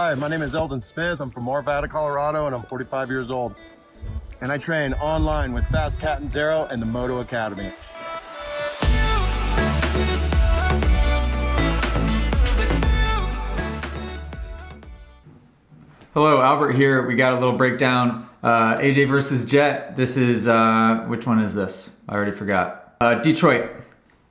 Hi, my name is Eldon Smith. I'm from Arvada, Colorado, and I'm 45 years old. And I train online with Fast Catanzaro and the Moto Academy. Hello, Albert here. We got a little breakdown. AJ versus Jett. This is, which one is this? I already forgot. Detroit.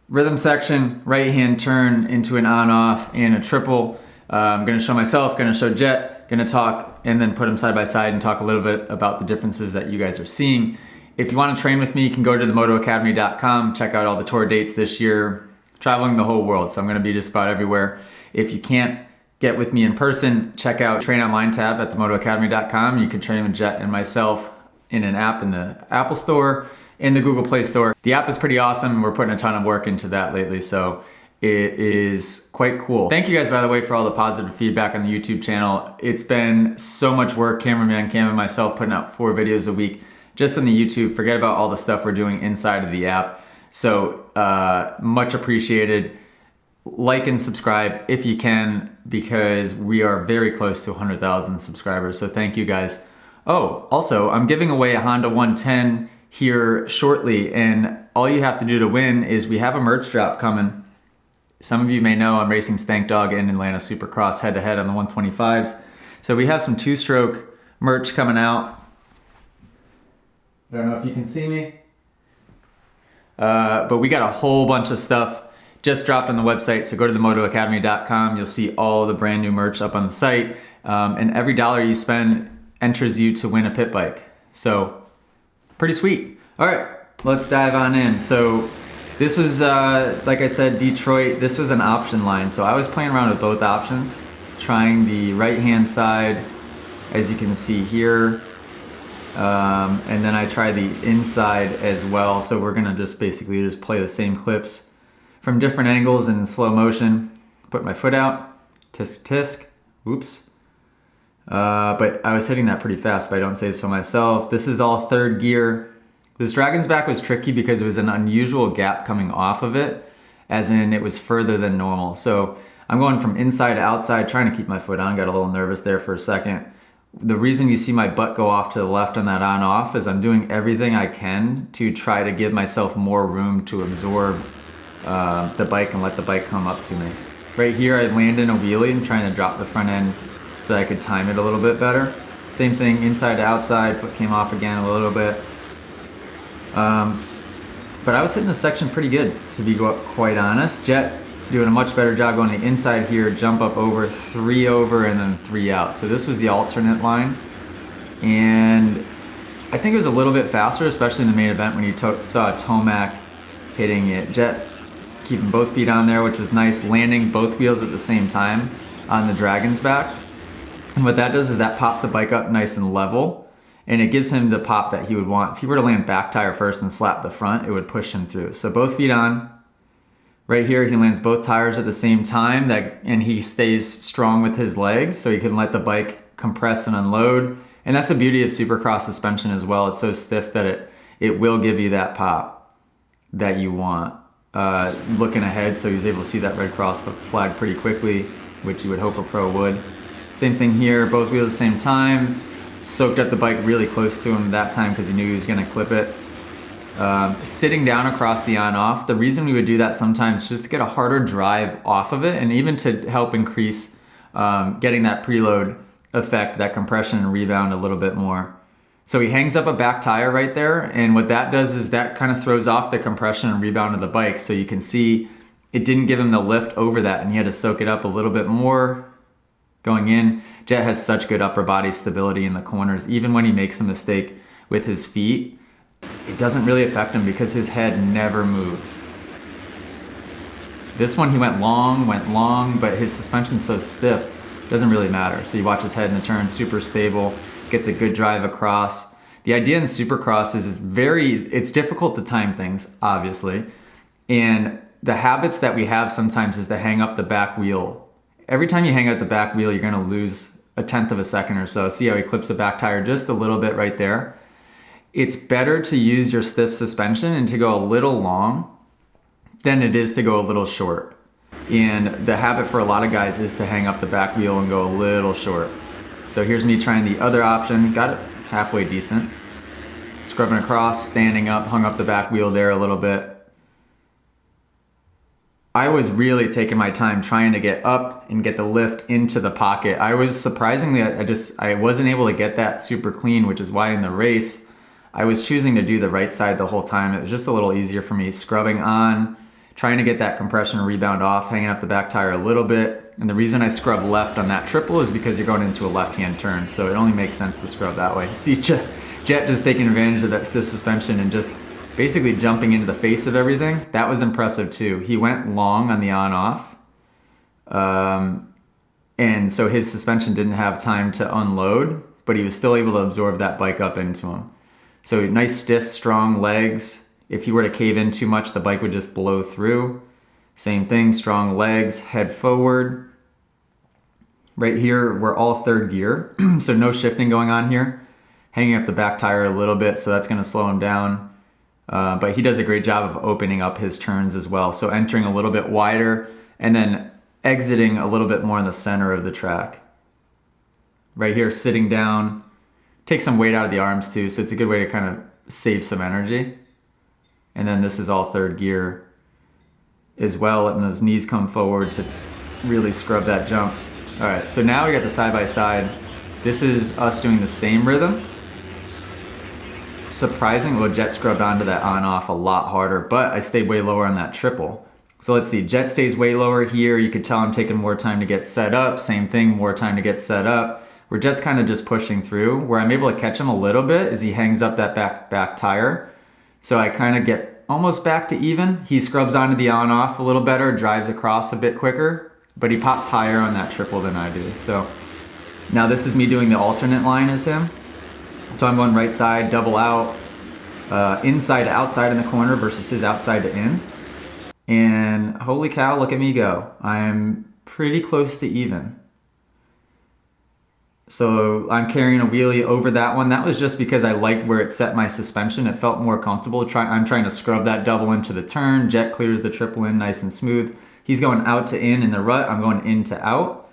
Rhythm section, right hand turn into an on-off and a triple. I'm gonna show myself, gonna show Jett, gonna talk, and then put them side by side and talk a little bit about the differences that you guys are seeing. If you wanna train with me, you can go to themotoacademy.com, check out all the tour dates this year, traveling the whole world. So I'm gonna be just about everywhere. If you can't get with me in person, check out Train Online tab at themotoacademy.com. You can train with Jett and myself in an app in the Apple Store, in the Google Play Store. The app is pretty awesome. We're putting a ton of work into that lately, so it is quite cool. Thank you guys, by the way, for all the positive feedback on the YouTube channel. It's been so much work, cameraman Cam and myself putting out 4 videos a week just on the YouTube. Forget about all the stuff we're doing inside of the app. So much appreciated. Like and subscribe if you can, because we are very close to 100,000 subscribers. So thank you guys. Oh, also, I'm giving away a Honda 110 here shortly, and all you have to do to win is we have a merch drop coming. Some of you may know I'm racing Stank Dog and Atlanta Supercross head-to-head on the 125s. So we have some 2-stroke merch coming out. I don't know if you can see me. But we got a whole bunch of stuff just dropped on the website. So go to themotoacademy.com. You'll see all the brand new merch up on the site. And every dollar you spend enters you to win a pit bike. So pretty sweet. All right, let's dive on in. So this was, like I said, Detroit. This was an option line. So I was playing around with both options, trying the right-hand side, as you can see here. And then I tried the inside as well. So we're gonna just basically just play the same clips from different angles and in slow motion. Put my foot out, tisk tisk, whoops. But I was hitting that pretty fast, if I don't say so myself. This is all 3rd gear. This Dragon's Back was tricky because it was an unusual gap coming off of it, as in it was further than normal. So I'm going from inside to outside, trying to keep my foot on. Got a little nervous there for a second. The reason you see my butt go off to the left on that on-off is I'm doing everything I can to try to give myself more room to absorb the bike and let the bike come up to me. Right here I land in a wheelie and trying to drop the front end so that I could time it a little bit better. Same thing inside to outside, foot came off again a little bit. But I was hitting this section pretty good, to be quite honest. Jett doing a much better job going the inside here, jump up over, 3 over, and then 3 out. So this was the alternate line. And I think it was a little bit faster, especially in the main event when you saw Tomac hitting it. Jett keeping both feet on there, which was nice, landing both wheels at the same time on the Dragon's Back. And what that does is that pops the bike up nice and level, and it gives him the pop that he would want. If he were to land back tire first and slap the front, it would push him through. So both feet on. Right here, he lands both tires at the same time, and he stays strong with his legs, so he can let the bike compress and unload. And that's the beauty of Supercross suspension as well. It's so stiff that it will give you that pop that you want. Looking ahead, so he was able to see that red cross flag pretty quickly, which you would hope a pro would. Same thing here, both wheels at the same time. Soaked up the bike really close to him that time because he knew he was going to clip it. Sitting down across the on-off, the reason we would do that sometimes is just to get a harder drive off of it, and even to help increase getting that preload effect, that compression and rebound a little bit more. So he hangs up a back tire right there, and what that does is that kind of throws off the compression and rebound of the bike. So you can see it didn't give him the lift over that, and he had to soak it up a little bit more going in. Jett has such good upper body stability in the corners. Even when he makes a mistake with his feet, it doesn't really affect him because his head never moves. This one he went long, but his suspension's so stiff, it doesn't really matter. So you watch his head in the turn, super stable, gets a good drive across. The idea in Supercross is it's difficult to time things, obviously. And the habits that we have sometimes is to hang up the back wheel. Every time you hang up the back wheel, you're gonna lose 1/10 of a second or so. See how he clips the back tire just a little bit right there? It's better to use your stiff suspension and to go a little long than it is to go a little short. And the habit for a lot of guys is to hang up the back wheel and go a little short. So here's me trying the other option, got it halfway decent. Scrubbing across, standing up, hung up the back wheel there a little bit. I was really taking my time trying to get up and get the lift into the pocket. I was surprisingly, I wasn't able to get that super clean, which is why in the race, I was choosing to do the right side the whole time. It was just a little easier for me, scrubbing on, trying to get that compression rebound off, hanging up the back tire a little bit. And the reason I scrub left on that triple is because you're going into a left-hand turn, so it only makes sense to scrub that way. See Jett just taking advantage of this suspension and just basically jumping into the face of everything. That was impressive too. He went long on the on-off, and so his suspension didn't have time to unload, but he was still able to absorb that bike up into him. So nice, stiff, strong legs. If he were to cave in too much, the bike would just blow through. Same thing, strong legs, head forward. Right here, we're all third gear, so no shifting going on here. Hanging up the back tire a little bit, so that's gonna slow him down. But he does a great job of opening up his turns as well. So entering a little bit wider and then exiting a little bit more in the center of the track. Right here, sitting down, take some weight out of the arms too, so it's a good way to kind of save some energy. And then this is all third gear as well, and those knees come forward to really scrub that jump. All right, so now we got the side-by-side. This is us doing the same rhythm. Surprising, well, Jett scrubbed onto that on-off a lot harder, but I stayed way lower on that triple. So let's see, Jett stays way lower here. You could tell I'm taking more time to get set up. Same thing, more time to get set up. Where Jett's kind of just pushing through. Where I'm able to catch him a little bit is he hangs up that back tire. So I kind of get almost back to even. He scrubs onto the on-off a little better, drives across a bit quicker, but he pops higher on that triple than I do. So now this is me doing the alternate line as him. So I'm going right side, double out, inside to outside in the corner versus his outside to in. And holy cow, look at me go. I'm pretty close to even. So I'm carrying a wheelie over that one. That was just because I liked where it set my suspension. It felt more comfortable. I'm trying to scrub that double into the turn. Jett clears the triple in nice and smooth. He's going out to in the rut. I'm going in to out.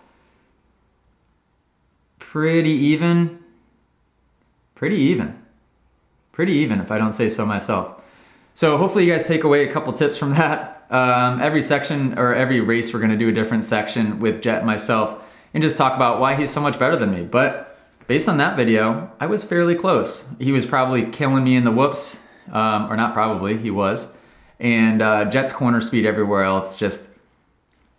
Pretty even. Pretty even if I don't say so myself. So hopefully you guys take away a couple tips from that. Every section or every race we're gonna do a different section with Jett and myself and just talk about why he's so much better than me. But based on that video, I was fairly close. He was probably killing me in the whoops, or not probably, he was. And Jett's corner speed everywhere else just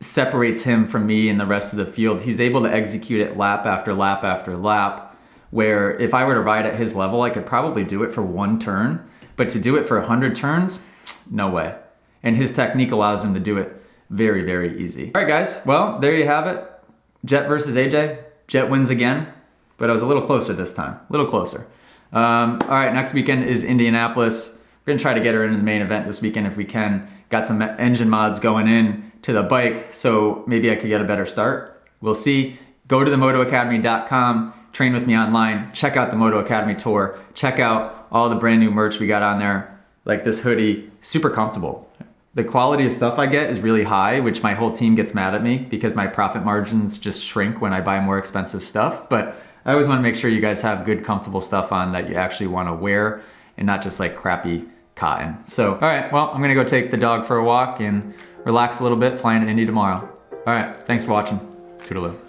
separates him from me and the rest of the field. He's able to execute it lap after lap after lap, where if I were to ride at his level, I could probably do it for one turn, but to do it for 100 turns, no way. And his technique allows him to do it very, very easy. All right, guys, well, there you have it. Jett versus AJ. Jett wins again, but I was a little closer this time, a little closer. All right, next weekend is Indianapolis. We're gonna try to get her into the main event this weekend if we can. Got some engine mods going in to the bike, so maybe I could get a better start. We'll see. Go to themotoacademy.com. Train with me online, check out the Moto Academy tour, check out all the brand new merch we got on there, like this hoodie, super comfortable. The quality of stuff I get is really high, which my whole team gets mad at me because my profit margins just shrink when I buy more expensive stuff. But I always wanna make sure you guys have good, comfortable stuff on that you actually wanna wear and not just like crappy cotton. So, all right, well, I'm gonna go take the dog for a walk and relax a little bit, flying to Indy tomorrow. All right, thanks for watching. Toodaloo.